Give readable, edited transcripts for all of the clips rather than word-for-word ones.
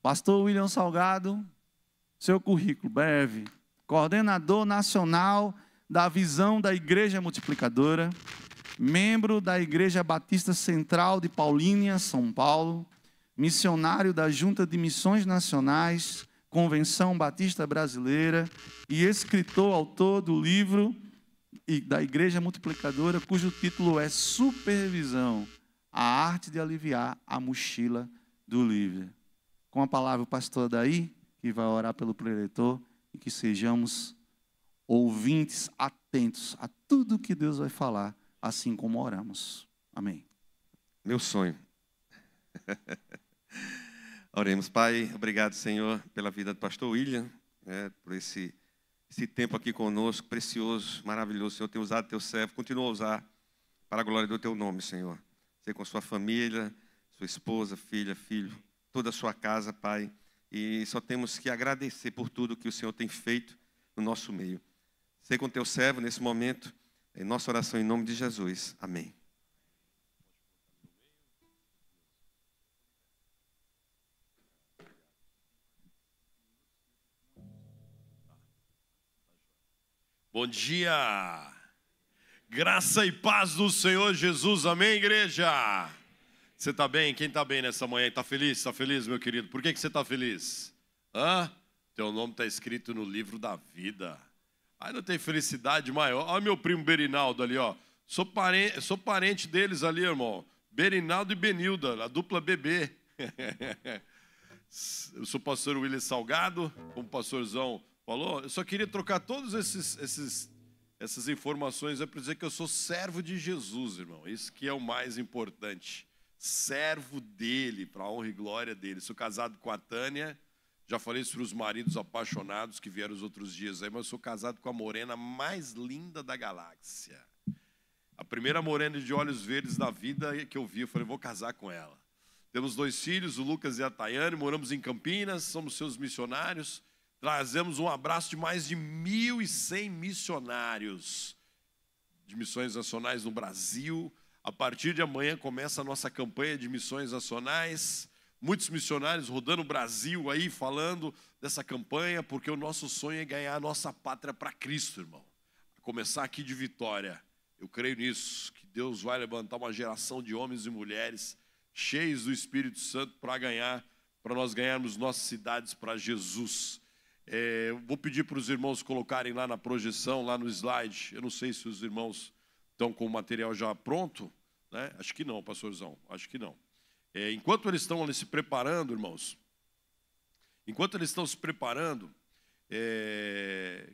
Pastor William Salgado, seu currículo breve. Coordenador nacional da Visão da Igreja Multiplicadora, membro da Igreja Batista Central de Paulínia, São Paulo, missionário da Junta de Missões Nacionais, Convenção Batista Brasileira e escritor, autor do livro da Igreja Multiplicadora, cujo título é Supervisão, a arte de aliviar a mochila do líder. Com a palavra o pastor Daí, que vai orar pelo preletor, e que sejamos ouvintes atentos a tudo que Deus vai falar, assim como oramos. Amém. Meu sonho. Oremos. Pai, obrigado, Senhor, pela vida do pastor William, por esse tempo aqui conosco, precioso, maravilhoso. Senhor, tem usado teu servo, continua a usar para a glória do teu nome, Senhor. Ser com sua família, sua esposa, filha, filho, toda a sua casa, Pai. E só temos que agradecer por tudo que o Senhor tem feito no nosso meio. Ser com teu servo nesse momento, em nossa oração em nome de Jesus. Amém. Bom dia, graça e paz do Senhor Jesus, amém, igreja? Você está bem? Quem está bem nessa manhã? Está feliz? Está feliz, meu querido? Por que você está feliz? Teu nome está escrito no livro da vida. Aí não tem felicidade maior. Olha meu primo Berinaldo ali, ó. Sou parente deles ali, irmão. Berinaldo e Benilda, a dupla bebê. Eu sou pastor William Salgado, como o pastorzão falou. Eu só queria trocar todas essas informações para dizer que eu sou servo de Jesus, irmão. Isso que é o mais importante. Servo dele, para a honra e glória dele. Sou casado com a Tânia. Já falei isso para os maridos apaixonados que vieram os outros dias aí, mas eu sou casado com a morena mais linda da galáxia. A primeira morena de olhos verdes da vida que eu vi, eu falei, vou casar com ela. Temos 2 filhos, o Lucas e a Tayane, moramos em Campinas, somos seus missionários. Trazemos um abraço de mais de 1.100 missionários de missões nacionais no Brasil. A partir de amanhã começa a nossa campanha de missões nacionais. Muitos missionários rodando o Brasil aí, falando dessa campanha, porque o nosso sonho é ganhar a nossa pátria para Cristo, irmão. Começar aqui de Vitória. Eu creio nisso, que Deus vai levantar uma geração de homens e mulheres cheios do Espírito Santo para nós ganharmos nossas cidades para Jesus. Vou pedir para os irmãos colocarem lá na projeção, lá no slide. Eu não sei se os irmãos estão com o material já pronto, né? Acho que não, pastorzão, acho que não. Enquanto eles estão ali se preparando, irmãos,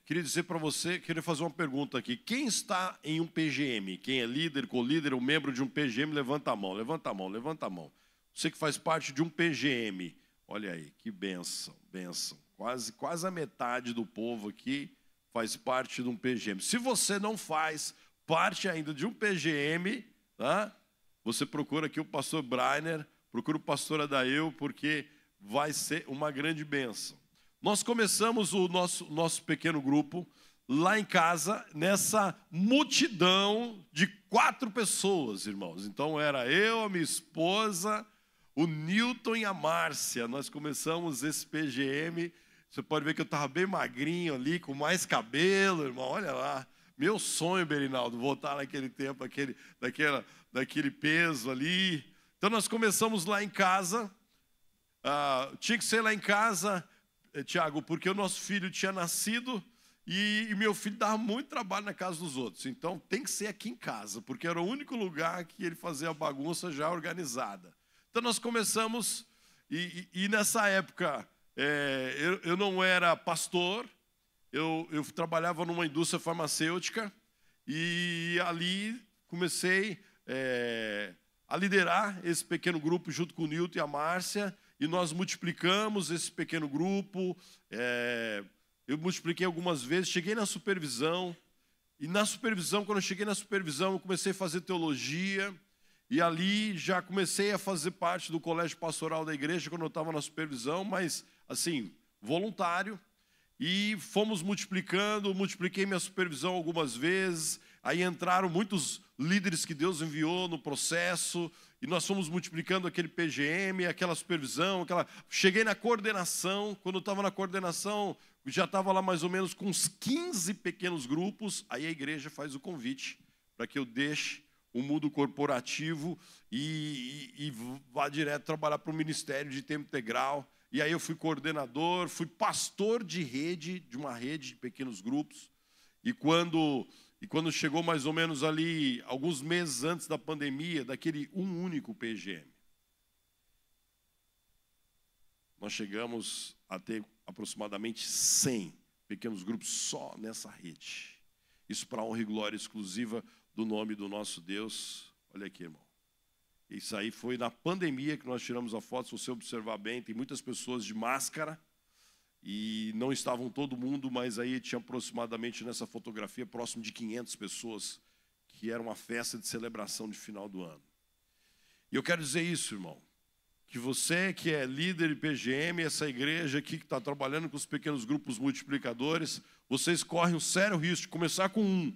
queria dizer para você, queria fazer uma pergunta aqui. Quem está em um PGM? Quem é líder, co-líder ou membro de um PGM, levanta a mão, levanta a mão, levanta a mão. Você que faz parte de um PGM, olha aí, que bênção, bênção. Quase a metade do povo aqui faz parte de um PGM. Se você não faz parte ainda de um PGM, tá? Você procura aqui o pastor Brainer, procura o pastor Adael, porque vai ser uma grande bênção. Nós começamos o nosso pequeno grupo lá em casa, nessa multidão de 4 pessoas, irmãos. Então era eu, a minha esposa, o Newton e a Márcia. Nós começamos esse PGM. Você pode ver que eu estava bem magrinho ali, com mais cabelo, irmão, olha lá. Meu sonho, Berinaldo, voltar naquele tempo, daquele peso ali. Então nós começamos lá em casa. Tinha que ser lá em casa, Tiago, porque o nosso filho tinha nascido e meu filho dava muito trabalho na casa dos outros. Então tem que ser aqui em casa, porque era o único lugar que ele fazia a bagunça já organizada. Então nós começamos, e nessa época eu não era pastor. Eu trabalhava numa indústria farmacêutica e ali comecei a liderar esse pequeno grupo junto com o Nilton e a Márcia, e nós multiplicamos esse pequeno grupo. Eu multipliquei algumas vezes, cheguei na supervisão, e quando eu cheguei na supervisão, eu comecei a fazer teologia, e ali já comecei a fazer parte do colégio pastoral da igreja quando eu estava na supervisão, mas assim, voluntário. E fomos multiplicando, multipliquei minha supervisão algumas vezes. Aí entraram muitos líderes que Deus enviou no processo. e nós fomos multiplicando aquele PGM, aquela supervisão, cheguei na coordenação. Quando eu estava na coordenação, já estava lá mais ou menos com uns 15 pequenos grupos. Aí a igreja faz o convite para que eu deixe o mundo corporativo e vá direto trabalhar para o ministério de tempo integral. E aí eu fui coordenador, fui pastor de rede, de uma rede de pequenos grupos. E quando chegou mais ou menos ali, alguns meses antes da pandemia, daquele único PGM, nós chegamos a ter aproximadamente 100 pequenos grupos só nessa rede. Isso para honra e glória exclusiva do nome do nosso Deus. Olha aqui, irmão. Isso aí foi na pandemia que nós tiramos a foto. Se você observar bem, tem muitas pessoas de máscara. E não estavam todo mundo, mas aí tinha aproximadamente nessa fotografia próximo de 500 pessoas, que era uma festa de celebração de final do ano. E eu quero dizer isso, irmão, que você que é líder de PGM, essa igreja aqui que está trabalhando com os pequenos grupos multiplicadores, vocês correm um sério risco de começar com 1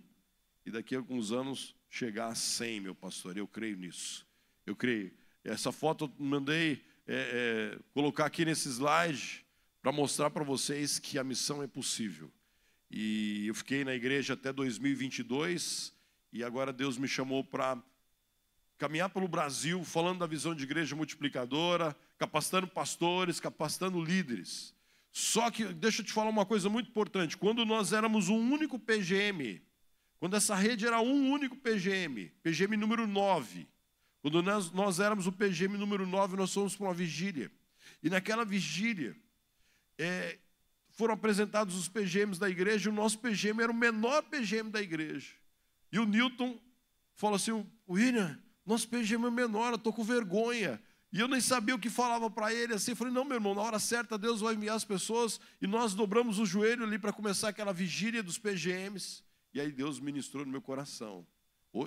e daqui a alguns anos chegar a 100, meu pastor. Eu creio nisso, eu creio. Essa foto eu mandei colocar aqui nesse slide, para mostrar para vocês que a missão é possível. E eu fiquei na igreja até 2022, e agora Deus me chamou para caminhar pelo Brasil, falando da visão de igreja multiplicadora, capacitando pastores, capacitando líderes. Só que, deixa eu te falar uma coisa muito importante, quando nós éramos um único PGM, quando essa rede era um único PGM, PGM número 9, quando nós éramos o PGM número 9, nós fomos para uma vigília. E naquela vigília, foram apresentados os PGMs da igreja, e o nosso PGM era o menor PGM da igreja. E o Newton falou assim: William, nosso PGM é menor, eu estou com vergonha. E eu nem sabia o que falava para ele, assim, eu falei: não, meu irmão, na hora certa Deus vai enviar as pessoas. E nós dobramos o joelho ali para começar aquela vigília dos PGMs. E aí Deus ministrou no meu coração.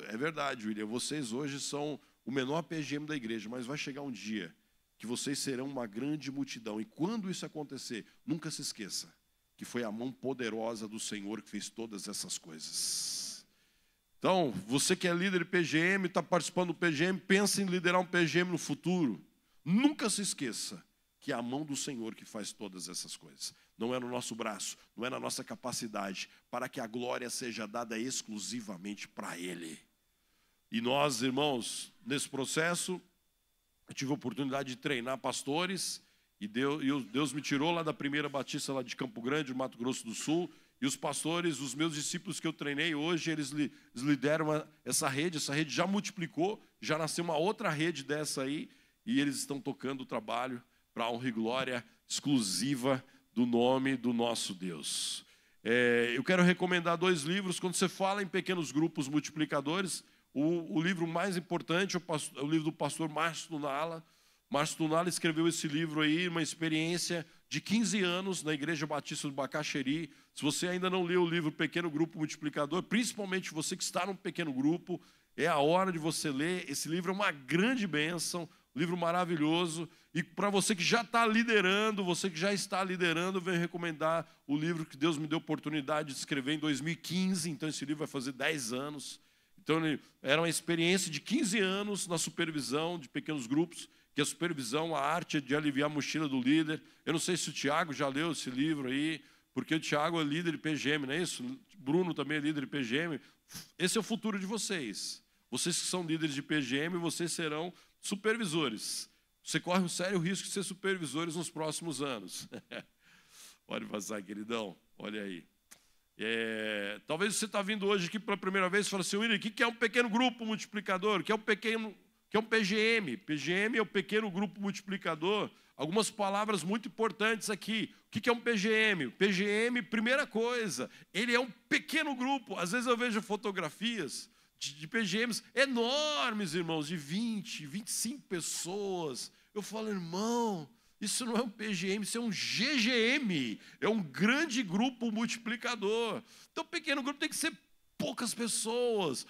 É verdade, William, vocês hoje são o menor PGM da igreja, mas vai chegar um dia que vocês serão uma grande multidão. E quando isso acontecer, nunca se esqueça que foi a mão poderosa do Senhor que fez todas essas coisas. Então, você que é líder de PGM, está participando do PGM, pensa em liderar um PGM no futuro. Nunca se esqueça que é a mão do Senhor que faz todas essas coisas. Não é no nosso braço, não é na nossa capacidade, para que a glória seja dada exclusivamente para Ele. E nós, irmãos, nesse processo, eu tive a oportunidade de treinar pastores, e Deus me tirou lá da Primeira Batista, lá de Campo Grande, no Mato Grosso do Sul, e os pastores, os meus discípulos que eu treinei hoje, eles lideram essa rede já multiplicou, já nasceu uma outra rede dessa aí, e eles estão tocando o trabalho para a honra e glória exclusiva do nome do nosso Deus. Eu quero recomendar 2 livros. Quando você fala em pequenos grupos multiplicadores, o livro mais importante é o livro do pastor Márcio Tunala. Márcio Tunala escreveu esse livro aí, uma experiência de 15 anos na Igreja Batista do Bacaxeri. Se você ainda não leu o livro Pequeno Grupo Multiplicador, principalmente você que está num pequeno grupo, é a hora de você ler. Esse livro é uma grande bênção, um livro maravilhoso. E para você que já está liderando, você que já está liderando, eu venho recomendar o livro que Deus me deu a oportunidade de escrever em 2015. Então esse livro vai fazer 10 anos. Então, era uma experiência de 15 anos na supervisão de pequenos grupos, que a supervisão, a arte de aliviar a mochila do líder. Eu não sei se o Tiago já leu esse livro aí, porque o Tiago é líder de PGM, não é isso? Bruno também é líder de PGM. Esse é o futuro de vocês. Vocês que são líderes de PGM, vocês serão supervisores. Você corre um sério risco de ser supervisores nos próximos anos. Pode passar, queridão. Olha aí. Talvez você está vindo hoje aqui pela primeira vez e fala assim: William, o que é um pequeno grupo multiplicador? O que é um PGM? PGM é o pequeno grupo multiplicador. Algumas palavras muito importantes aqui. O que é um PGM? O PGM, primeira coisa, ele é um pequeno grupo. Às vezes eu vejo fotografias de PGMs enormes, irmãos, de 20, 25 pessoas. Eu falo: irmão, isso não é um PGM, isso é um GGM, é um grande grupo multiplicador. Então, pequeno grupo tem que ser poucas pessoas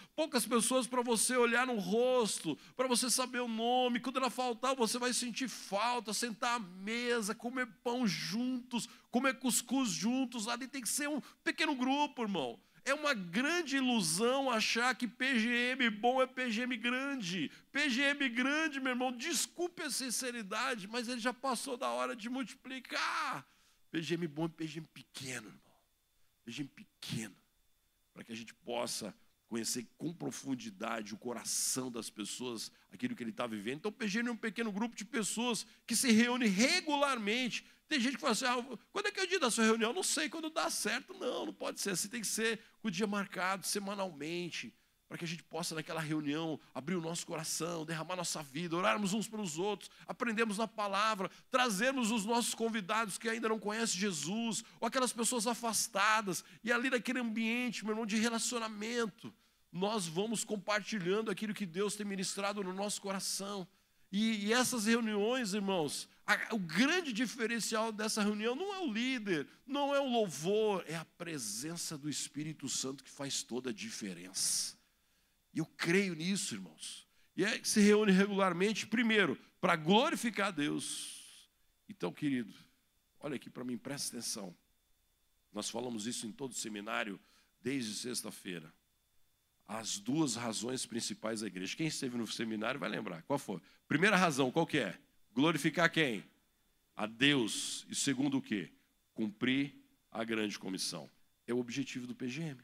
para você olhar no rosto, para você saber o nome. Quando ela faltar, você vai sentir falta, sentar à mesa, comer pão juntos, comer cuscuz juntos. Ali tem que ser um pequeno grupo, irmão. é uma grande ilusão achar que PGM bom é PGM grande. PGM grande, meu irmão, desculpe a sinceridade, mas ele já passou da hora de multiplicar. PGM bom é PGM pequeno, irmão. PGM pequeno, para que a gente possa conhecer com profundidade o coração das pessoas, aquilo que ele está vivendo. Então, o PGM é um pequeno grupo de pessoas que se reúne regularmente. Tem gente que fala assim, quando é que é o dia da sua reunião? Não sei, quando dá certo. Não pode ser assim, tem que ser com o dia marcado, semanalmente, para que a gente possa, naquela reunião, abrir o nosso coração, derramar nossa vida, orarmos uns pelos outros, aprendermos na palavra, trazermos os nossos convidados que ainda não conhecem Jesus, ou aquelas pessoas afastadas, e ali naquele ambiente, meu irmão, de relacionamento, nós vamos compartilhando aquilo que Deus tem ministrado no nosso coração. E essas reuniões, irmãos, o grande diferencial dessa reunião não é o líder, não é o louvor, é a presença do Espírito Santo que faz toda a diferença. E eu creio nisso, irmãos. E é que se reúne regularmente, primeiro, para glorificar a Deus. Então, querido, olha aqui para mim, presta atenção. Nós falamos isso em todo o seminário, desde sexta-feira. As duas razões principais da igreja. Quem esteve no seminário vai lembrar. Qual foi? Primeira razão, qual que é? Glorificar quem? A Deus. E segundo o quê? Cumprir a grande comissão. É o objetivo do PGM.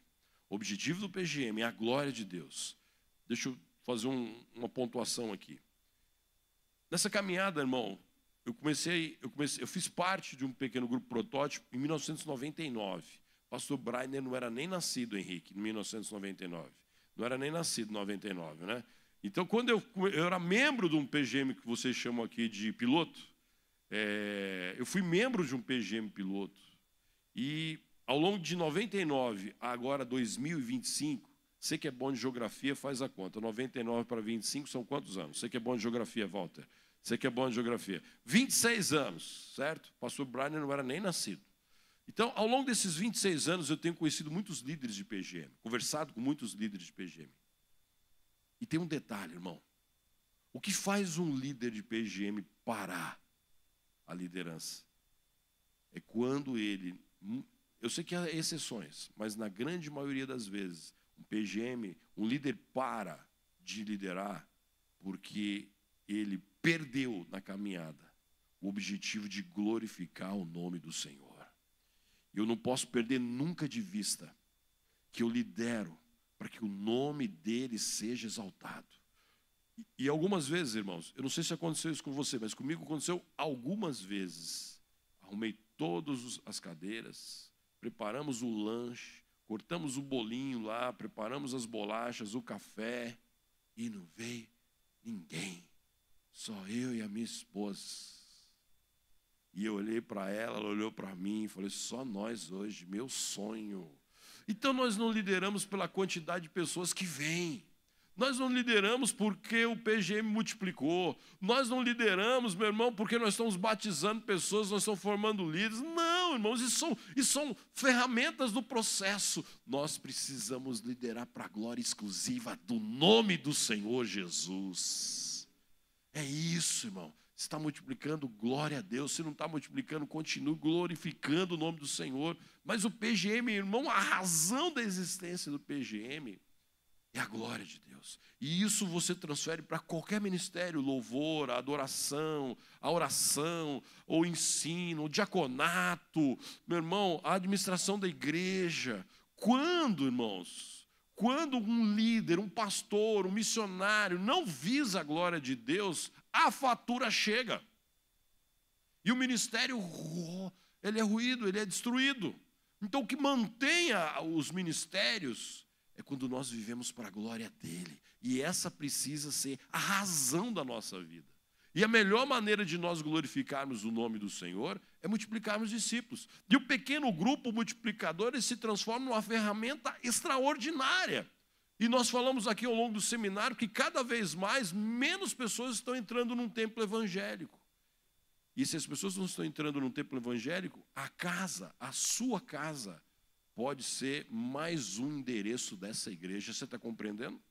O objetivo do PGM é a glória de Deus. Deixa eu fazer uma pontuação aqui. Nessa caminhada, irmão, eu fiz parte de um pequeno grupo protótipo em 1999. Pastor Brainer não era nem nascido, Henrique, em 1999. Não era nem nascido em 99, né? Então, quando eu era membro de um PGM que vocês chamam aqui de piloto, eu fui membro de um PGM piloto. E ao longo de 99 a agora 2025, você que é bom de geografia, faz a conta. 99 para 25 são quantos anos? Você que é bom de geografia, Walter. Você que é bom de geografia. 26 anos, certo? O pastor Brian não era nem nascido. Então, ao longo desses 26 anos, eu tenho conhecido muitos líderes de PGM, conversado com muitos líderes de PGM. E tem um detalhe, irmão. O que faz um líder de PGM parar a liderança? É quando ele... Eu sei que há exceções, mas na grande maioria das vezes, um PGM, um líder para de liderar porque ele perdeu na caminhada o objetivo de glorificar o nome do Senhor. Eu não posso perder nunca de vista que eu lidero para que o nome dele seja exaltado. E algumas vezes, irmãos, eu não sei se aconteceu isso com você, mas comigo aconteceu algumas vezes. Arrumei todas as cadeiras, preparamos o lanche, cortamos o bolinho lá, preparamos as bolachas, o café, e não veio ninguém, só eu e a minha esposa. E eu olhei para ela, ela olhou para mim e falei, só nós hoje, meu sonho. Então nós não lideramos pela quantidade de pessoas que vêm. Nós não lideramos porque o PGM multiplicou. Nós não lideramos, meu irmão, porque nós estamos batizando pessoas, nós estamos formando líderes. Não, irmãos, isso são ferramentas do processo. Nós precisamos liderar para a glória exclusiva do nome do Senhor Jesus. É isso, irmão. Se está multiplicando, glória a Deus. Se não está multiplicando, continue glorificando o nome do Senhor. Mas o PGM, irmão, a razão da existência do PGM é a glória de Deus. E isso você transfere para qualquer ministério, louvor, a adoração, a oração, o ensino, o diaconato, meu irmão, a administração da igreja. Quando, irmãos, quando um líder, um pastor, um missionário não visa a glória de Deus, a fatura chega. E o ministério, ele é ruído, ele é destruído. Então o que mantém os ministérios é quando nós vivemos para a glória dele. E essa precisa ser a razão da nossa vida. E a melhor maneira de nós glorificarmos o nome do Senhor é multiplicarmos discípulos. E o pequeno grupo multiplicador ele se transforma numa ferramenta extraordinária. E nós falamos aqui ao longo do seminário que cada vez mais, menos pessoas estão entrando num templo evangélico. E se as pessoas não estão entrando num templo evangélico, a sua casa, pode ser mais um endereço dessa igreja. Você está compreendendo?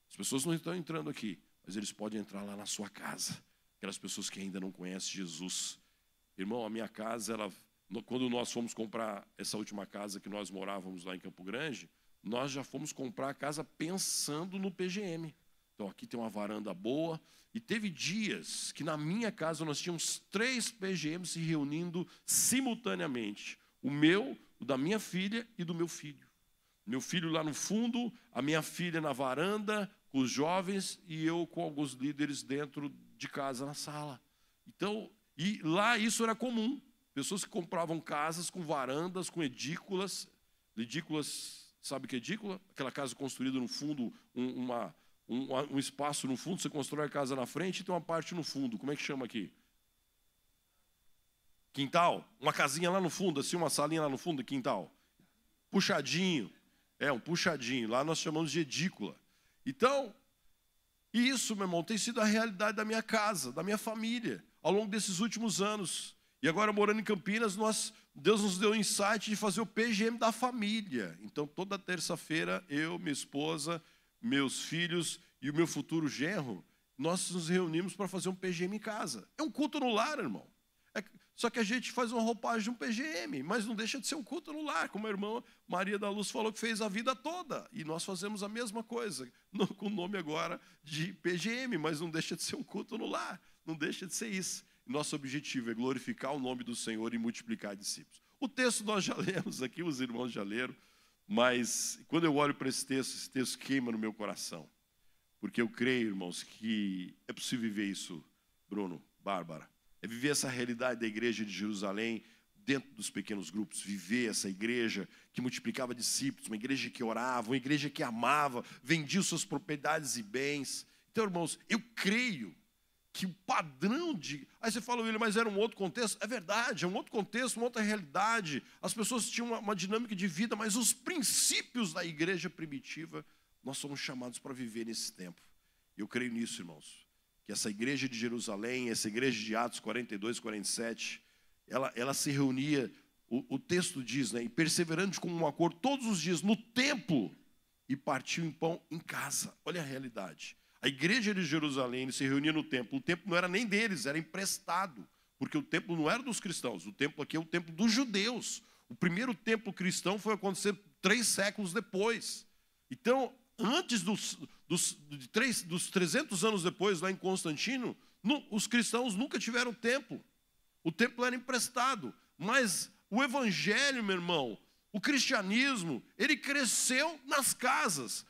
As pessoas não estão entrando aqui, mas eles podem entrar lá na sua casa. Aquelas pessoas que ainda não conhecem Jesus. Irmão, a minha casa, ela Quando nós fomos comprar essa última casa que nós morávamos lá em Campo Grande, nós já fomos comprar a casa pensando no PGM. Então, aqui tem uma varanda boa. E teve dias que na minha casa nós tínhamos 3 PGMs se reunindo simultaneamente. O meu, o da minha filha e do meu filho. Meu filho lá no fundo, a minha filha na varanda, com os jovens, e eu com alguns líderes dentro de casa na sala. Então, e lá isso era comum. Pessoas que compravam casas com varandas, com edículas. Edículas, sabe o que é edícula? Aquela casa construída no fundo, um espaço no fundo, você constrói a casa na frente e tem uma parte no fundo. Como é que chama aqui? Quintal? Uma casinha lá no fundo, assim, uma salinha lá no fundo, quintal. Puxadinho. Um puxadinho. Lá nós chamamos de edícula. Então, isso, meu irmão, tem sido a realidade da minha casa, da minha família, ao longo desses últimos anos. E agora, morando em Campinas, Deus nos deu o insight de fazer o PGM da família. Então, toda terça-feira, eu, minha esposa, meus filhos e o meu futuro genro, nós nos reunimos para fazer um PGM em casa. É um culto no lar, irmão. Só que a gente faz uma roupagem de um PGM, mas não deixa de ser um culto no lar, como a irmã Maria da Luz falou que fez a vida toda. E nós fazemos a mesma coisa, com o nome agora de PGM, mas não deixa de ser um culto no lar. Não deixa de ser isso. Nosso objetivo é glorificar o nome do Senhor e multiplicar discípulos. O texto nós já lemos aqui, os irmãos já leram, mas quando eu olho para esse texto queima no meu coração. Porque eu creio, irmãos, que é possível viver isso, Bruno, Bárbara. É viver essa realidade da igreja de Jerusalém dentro dos pequenos grupos. Viver essa igreja que multiplicava discípulos, uma igreja que orava, uma igreja que amava, vendia suas propriedades e bens. Então, irmãos, eu creio que o padrão de... Aí você fala, William, mas era um outro contexto. É verdade, é um outro contexto, uma outra realidade. As pessoas tinham uma dinâmica de vida, mas os princípios da igreja primitiva, nós somos chamados para viver nesse tempo. Eu creio nisso, irmãos. Que essa igreja de Jerusalém, essa igreja de Atos 42, 47, ela se reunia, o texto diz, né, e perseverando de comum acordo todos os dias no templo e partiu em pão em casa. Olha a realidade. A igreja de Jerusalém se reunia no templo. O templo não era nem deles, era emprestado. Porque o templo não era dos cristãos. O templo aqui é o templo dos judeus. O primeiro templo cristão foi acontecer 3 séculos depois. Então, antes dos 300 anos depois, lá em Constantino, os cristãos nunca tiveram templo. O templo era emprestado. Mas o evangelho, meu irmão, o cristianismo, ele cresceu nas casas,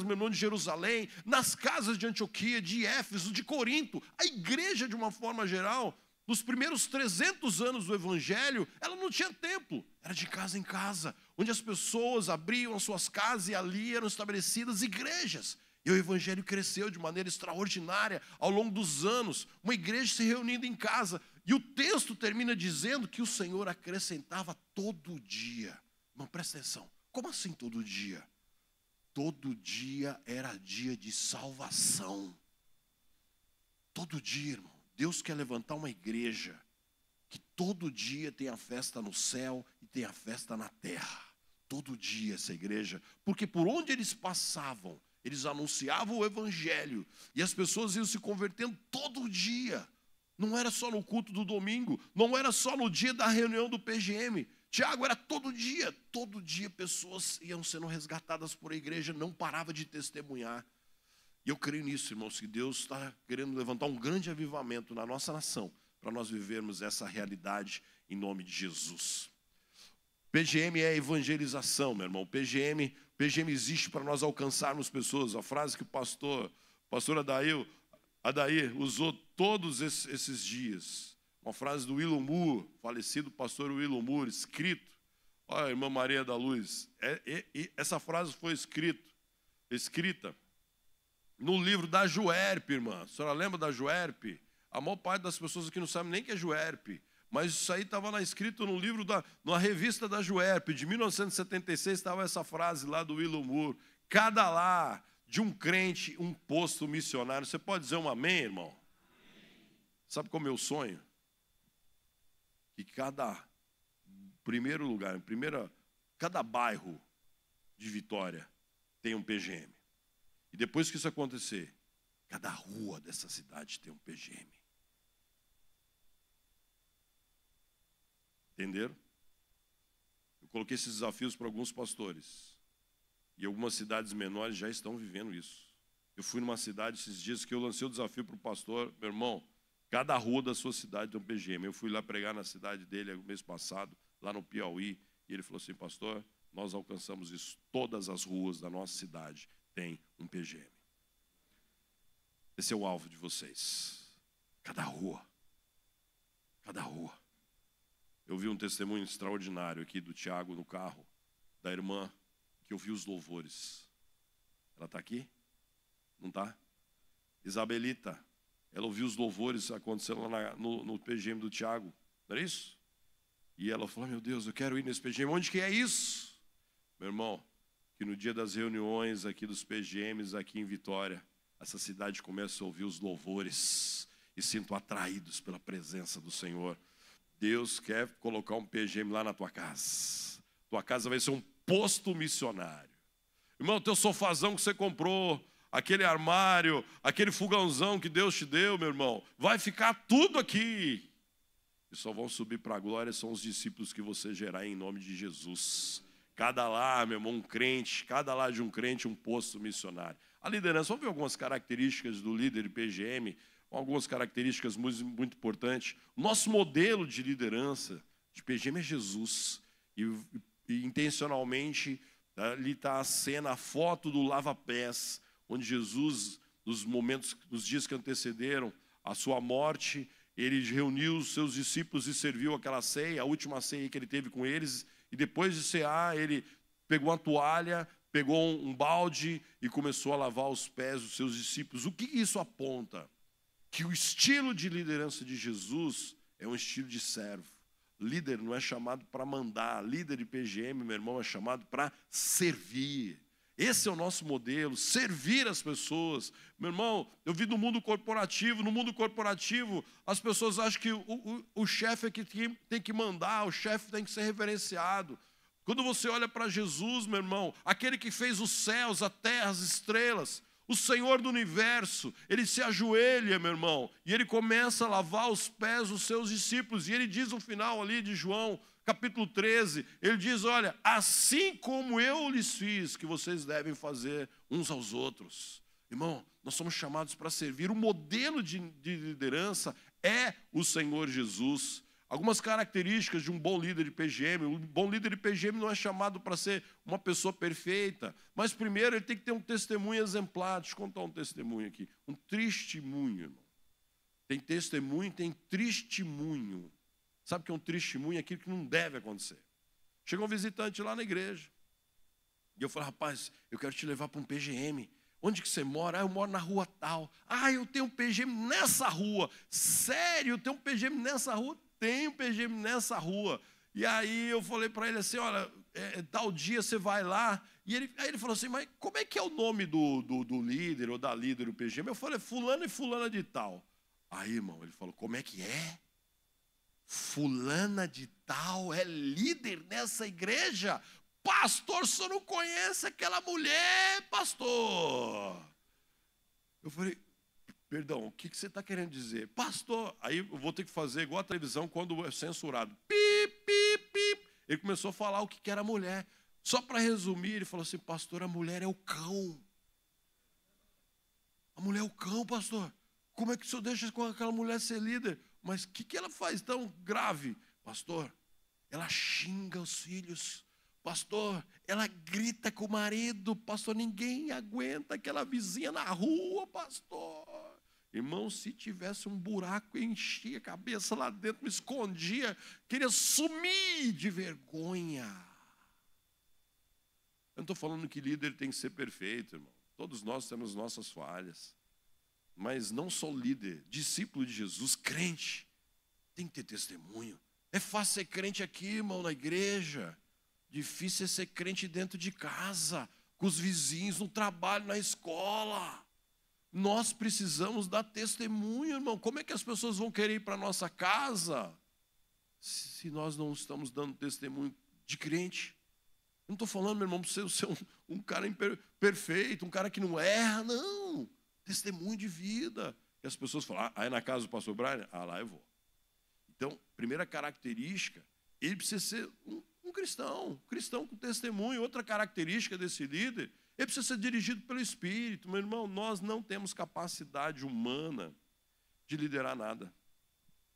meu irmão, de Jerusalém, nas casas de Antioquia, de Éfeso, de Corinto. A igreja, de uma forma geral, nos primeiros 300 anos do evangelho, ela não tinha templo, era de casa em casa, onde as pessoas abriam as suas casas e ali eram estabelecidas igrejas. E o evangelho cresceu de maneira extraordinária ao longo dos anos, uma igreja se reunindo em casa. E o texto termina dizendo que o Senhor acrescentava todo dia. Não, presta atenção. Como assim todo dia? Todo dia era dia de salvação. Todo dia, irmão. Deus quer levantar uma igreja que todo dia tem a festa no céu e tem a festa na terra. Todo dia essa igreja. Porque por onde eles passavam, eles anunciavam o evangelho. E as pessoas iam se convertendo todo dia. Não era só no culto do domingo, não era só no dia da reunião do PGM. Tiago, era todo dia pessoas iam sendo resgatadas por a igreja, não parava de testemunhar. E eu creio nisso, irmãos, que Deus está querendo levantar um grande avivamento na nossa nação, para nós vivermos essa realidade em nome de Jesus. PGM é evangelização, meu irmão. PGM existe para nós alcançarmos pessoas. A frase que o pastor Adair usou todos esses dias. Uma frase do Willow Moore, falecido pastor Willow Moore, escrito. Olha, irmã Maria da Luz, essa frase foi escrita no livro da Juerp, irmã. A senhora lembra da Juerp? A maior parte das pessoas aqui não sabe nem que é Juerp. Mas isso aí estava lá escrito no livro, na revista da Juerp, de 1976, estava essa frase lá do Willow Moore. Cada lar de um crente, um posto missionário. Você pode dizer um amém, irmão? Sabe qual é o meu sonho? Que cada bairro de Vitória tem um PGM. E depois que isso acontecer, cada rua dessa cidade tem um PGM. Entenderam? Eu coloquei esses desafios para alguns pastores. E algumas cidades menores já estão vivendo isso. Eu fui numa cidade esses dias que eu lancei o desafio para o pastor. Meu irmão, cada rua da sua cidade tem um PGM. Eu fui lá pregar na cidade dele no mês passado, lá no Piauí. E ele falou assim, pastor, nós alcançamos isso. Todas as ruas da nossa cidade têm um PGM. Esse é o alvo de vocês. Cada rua. Cada rua. Eu vi um testemunho extraordinário aqui do Tiago no carro, da irmã, que ouviu os louvores. Ela está aqui? Não está? Isabelita, ela ouviu os louvores acontecendo lá no PGM do Tiago. Não era isso? E ela falou, meu Deus, eu quero ir nesse PGM. Onde que é isso? Meu irmão, que no dia das reuniões aqui dos PGMs, aqui em Vitória, essa cidade começa a ouvir os louvores e sinto atraídos pela presença do Senhor. Deus quer colocar um PGM lá na tua casa. Tua casa vai ser um posto missionário. Irmão, teu sofazão que você comprou, aquele armário, aquele fogãozão que Deus te deu, meu irmão, vai ficar tudo aqui. E só vão subir para a glória são os discípulos que você gerar em nome de Jesus. Cada lá, meu irmão, um crente, cada lá de um crente, um posto missionário. A liderança, vamos ver algumas características do líder de PGM, algumas características muito importantes. Nosso modelo de liderança de PGM é Jesus. E intencionalmente, ali está a cena, a foto do lava-pés, onde Jesus, nos dias que antecederam a sua morte, ele reuniu os seus discípulos e serviu aquela ceia, a última ceia que ele teve com eles, e depois de cear, ele pegou uma toalha, pegou um balde e começou a lavar os pés dos seus discípulos. O que isso aponta? Que o estilo de liderança de Jesus é um estilo de servo. Líder não é chamado para mandar, líder de PGM, meu irmão, é chamado para servir. Esse é o nosso modelo, servir as pessoas. Meu irmão, eu vi no mundo corporativo, as pessoas acham que o chefe é que tem que mandar, o chefe tem que ser reverenciado. Quando você olha para Jesus, meu irmão, aquele que fez os céus, a terra, as estrelas, o Senhor do universo, ele se ajoelha, meu irmão, e ele começa a lavar os pés dos seus discípulos. E ele diz no final ali de João, capítulo 13, ele diz, olha, assim como eu lhes fiz, que vocês devem fazer uns aos outros. Irmão, nós somos chamados para servir. O modelo de liderança é o Senhor Jesus. Algumas características de um bom líder de PGM. Um bom líder de PGM não é chamado para ser uma pessoa perfeita, mas primeiro ele tem que ter um testemunho exemplar. Deixa eu contar um testemunho aqui. Um testemunho, irmão. Tem testemunho, tem testemunho. Sabe o que é um testemunho? É aquilo que não deve acontecer. Chegou um visitante lá na igreja. E eu falei, rapaz, eu quero te levar para um PGM. Onde que você mora? Ah, eu moro na rua tal. Ah, eu tenho um PGM nessa rua. Sério, eu tenho um PGM nessa rua? Tenho um PGM nessa rua. E aí eu falei para ele assim, olha, tal dia você vai lá. E aí ele falou assim, mas como é que é o nome do líder ou da líder do PGM? Eu falei, fulano e fulana de tal. Aí, irmão, ele falou, como é que é? Fulana de tal é líder nessa igreja? Pastor, o senhor não conhece aquela mulher, pastor? Eu falei, perdão, o que você está querendo dizer? Pastor, aí eu vou ter que fazer igual a televisão quando é censurado. Pip, pip, pip. Ele começou a falar o que era mulher. Só para resumir, ele falou assim, pastor, a mulher é o cão. A mulher é o cão, pastor. Como é que o senhor deixa aquela mulher ser líder? Mas o que ela faz tão grave? Pastor, ela xinga os filhos. Pastor, ela grita com o marido. Pastor, ninguém aguenta aquela vizinha na rua, pastor. Irmão, se tivesse um buraco, eu enchia a cabeça lá dentro, me escondia, queria sumir de vergonha. Eu não estou falando que líder tem que ser perfeito, irmão. Todos nós temos nossas falhas. Mas não só líder, discípulo de Jesus, crente, tem que ter testemunho. É fácil ser crente aqui, irmão, na igreja. Difícil é ser crente dentro de casa, com os vizinhos, no trabalho, na escola. Nós precisamos dar testemunho, irmão. Como é que as pessoas vão querer ir para a nossa casa se nós não estamos dando testemunho de crente? Eu não estou falando, meu irmão, para você ser um cara perfeito, um cara que não erra, não. Testemunho de vida. E as pessoas falam, aí na casa do pastor Brian? Ah, lá eu vou. Então, primeira característica Ele precisa ser um cristão com testemunho. Outra característica desse líder, ele precisa ser dirigido pelo Espírito. Meu irmão, nós não temos capacidade humana de liderar nada.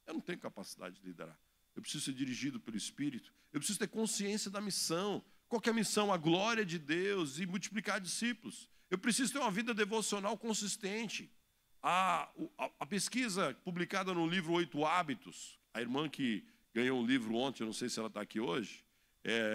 Eu não tenho capacidade de liderar. Eu preciso ser dirigido pelo Espírito. Eu preciso ter consciência da missão. Qual que é a missão? A glória de Deus e multiplicar discípulos. Eu preciso ter uma vida devocional consistente. A pesquisa publicada no livro 8 Hábitos, a irmã que ganhou um livro ontem, eu não sei se ela está aqui hoje,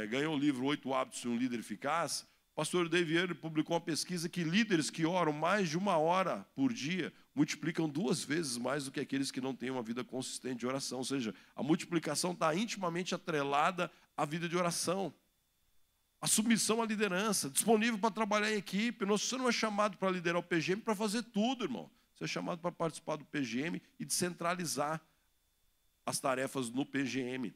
ganhou o livro 8 Hábitos de um Líder Eficaz. O pastor Dave Vieira publicou uma pesquisa que líderes que oram mais de 1 hora por dia multiplicam 2 vezes mais do que aqueles que não têm uma vida consistente de oração. Ou seja, a multiplicação está intimamente atrelada à vida de oração. A submissão à liderança, disponível para trabalhar em equipe. Você não é chamado para liderar o PGM para fazer tudo, irmão. Você é chamado para participar do PGM e descentralizar as tarefas no PGM.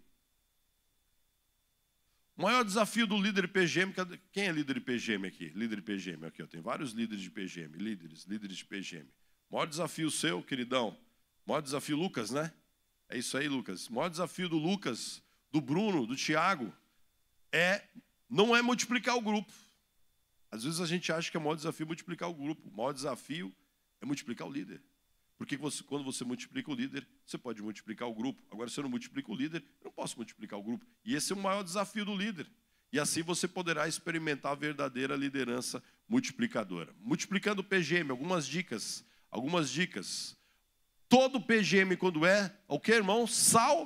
O maior desafio do líder PGM, quem é líder de PGM aqui? Líder de PGM, aqui, ó, tem vários líderes de PGM, líderes de PGM. O maior desafio seu, queridão, o maior desafio, Lucas, né? É isso aí, Lucas. O maior desafio do Lucas, do Bruno, do Tiago, não é multiplicar o grupo. Às vezes a gente acha que é o maior desafio multiplicar o grupo. O maior desafio é multiplicar o líder. Porque quando você multiplica o líder, você pode multiplicar o grupo. Agora, se eu não multiplico o líder, eu não posso multiplicar o grupo. E esse é o maior desafio do líder. E assim você poderá experimentar a verdadeira liderança multiplicadora. Multiplicando o PGM, algumas dicas. Todo PGM, quando é o que, irmão? Saudável.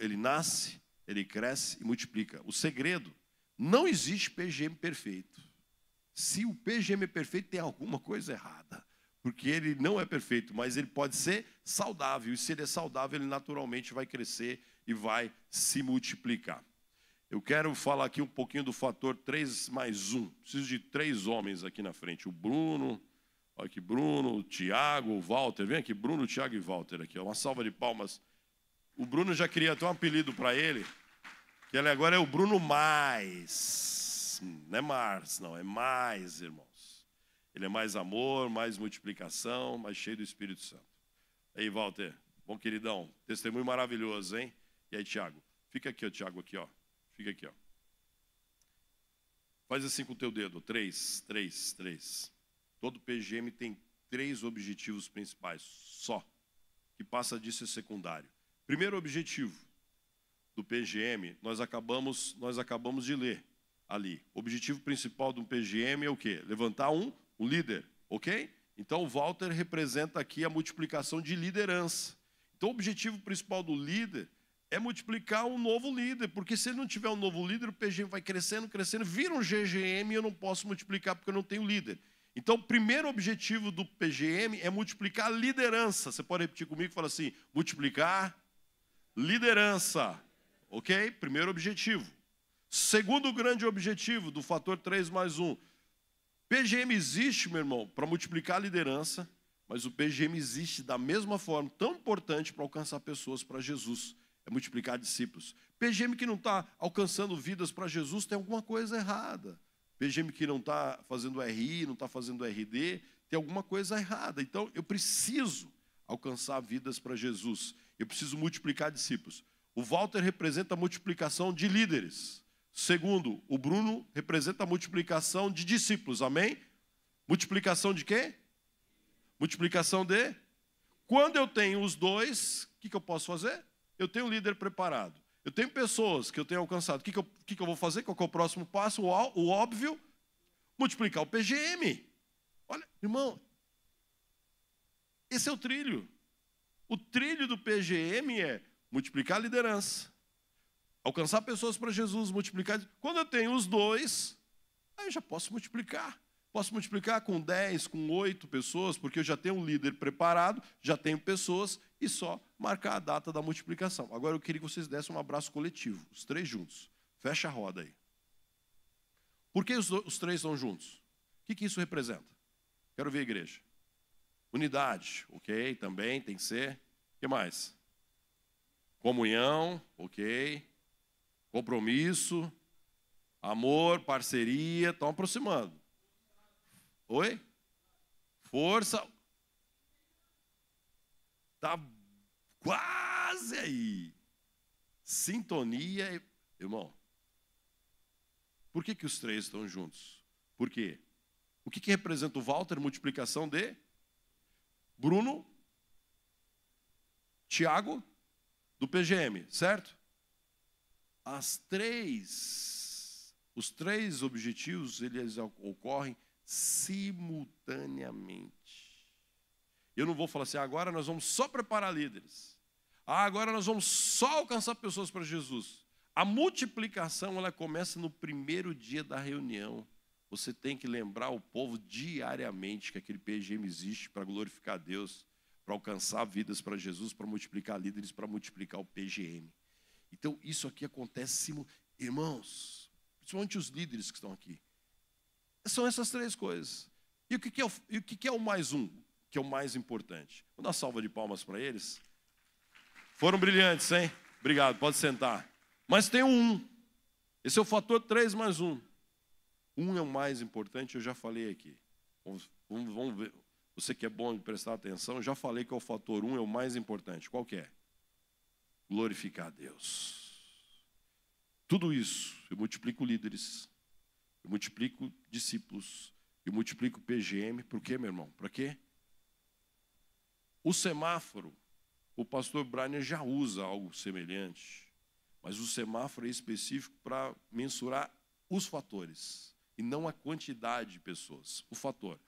Ele nasce, ele cresce e multiplica. O segredo, não existe PGM perfeito. Se o PGM é perfeito, tem alguma coisa errada. Porque ele não é perfeito, mas ele pode ser saudável. E se ele é saudável, ele naturalmente vai crescer e vai se multiplicar. Eu quero falar aqui um pouquinho do fator 3+1. Preciso de 3 homens aqui na frente. O Bruno, olha aqui, Bruno, o Tiago, o Walter. Vem aqui, Bruno, Tiago e Walter aqui. Uma salva de palmas. O Bruno já queria ter um apelido para ele, que ele agora é o Bruno Mais. Não é Mars, não, é mais, irmãos. Ele é mais amor, mais multiplicação, mais cheio do Espírito Santo. Aí, Walter, bom queridão, testemunho maravilhoso, hein? E aí, Tiago? Fica aqui, ó, Tiago, aqui, ó. Fica aqui, ó. Faz assim com o teu dedo, 3. Todo PGM tem 3 objetivos principais, só. Que passa disso é secundário. Primeiro objetivo do PGM, nós acabamos de ler ali. O objetivo principal do PGM é o quê? Levantar um líder, ok? Então, o Walter representa aqui a multiplicação de liderança. Então, o objetivo principal do líder é multiplicar um novo líder, porque se ele não tiver um novo líder, o PGM vai crescendo, vira um GGM e eu não posso multiplicar porque eu não tenho líder. Então, o primeiro objetivo do PGM é multiplicar a liderança. Você pode repetir comigo e falar assim, multiplicar liderança, ok? Primeiro objetivo. Segundo grande objetivo do fator 3+1, PGM existe, meu irmão, para multiplicar a liderança, mas o PGM existe da mesma forma, tão importante para alcançar pessoas para Jesus, é multiplicar discípulos. PGM que não está alcançando vidas para Jesus, tem alguma coisa errada. PGM que não está fazendo RI, não está fazendo RD, tem alguma coisa errada. Então, eu preciso alcançar vidas para Jesus, eu preciso multiplicar discípulos. O Walter representa a multiplicação de líderes. Segundo, o Bruno representa a multiplicação de discípulos, amém? Multiplicação de quê? Multiplicação de? Quando eu tenho os dois, o que eu posso fazer? Eu tenho um líder preparado. Eu tenho pessoas que eu tenho alcançado. O que eu vou fazer? Qual que é o próximo passo? O óbvio, multiplicar o PGM. Olha, irmão, esse é o trilho. O trilho do PGM é multiplicar a liderança. Alcançar pessoas para Jesus, multiplicar. Quando eu tenho os dois, aí eu já posso multiplicar. Posso multiplicar com 10, com 8 pessoas, porque eu já tenho um líder preparado, já tenho pessoas, e só marcar a data da multiplicação. Agora eu queria que vocês dessem um abraço coletivo, os 3 juntos. Fecha a roda aí. Por que os 3 estão juntos? O que isso representa? Quero ver a igreja. Unidade, ok, também tem que ser. O que mais? Comunhão, ok. Compromisso, amor, parceria, estão aproximando. Oi? Força. Está quase aí. sintonia. Irmão, por que os três estão juntos? Por quê? O que representa o Walter? Multiplicação de Bruno, Tiago, do PGM, certo? Os três objetivos, eles ocorrem simultaneamente. Eu não vou falar assim, agora nós vamos só preparar líderes. Agora nós vamos só alcançar pessoas para Jesus. A multiplicação, ela começa no primeiro dia da reunião. Você tem que lembrar o povo diariamente que aquele PGM existe para glorificar a Deus, para alcançar vidas para Jesus, para multiplicar líderes, para multiplicar o PGM. Então, isso aqui acontece, irmãos, principalmente os líderes que estão aqui. São essas três coisas. E o que é o mais um, que é o mais importante? Vou dar uma salva de palmas para eles. Foram brilhantes, hein? Obrigado, pode sentar. Mas tem um. Esse é o fator 3 mais 1. Um é o mais importante, eu já falei aqui. Vamos ver. Você que é bom de prestar atenção, eu já falei que é o fator 1 é o mais importante. Qual que é? Glorificar a Deus. Tudo isso, eu multiplico líderes, eu multiplico discípulos, eu multiplico PGM. Por quê, meu irmão? Para quê? O semáforo, o pastor Brian já usa algo semelhante, mas o semáforo é específico para mensurar os fatores e não a quantidade de pessoas. O fator.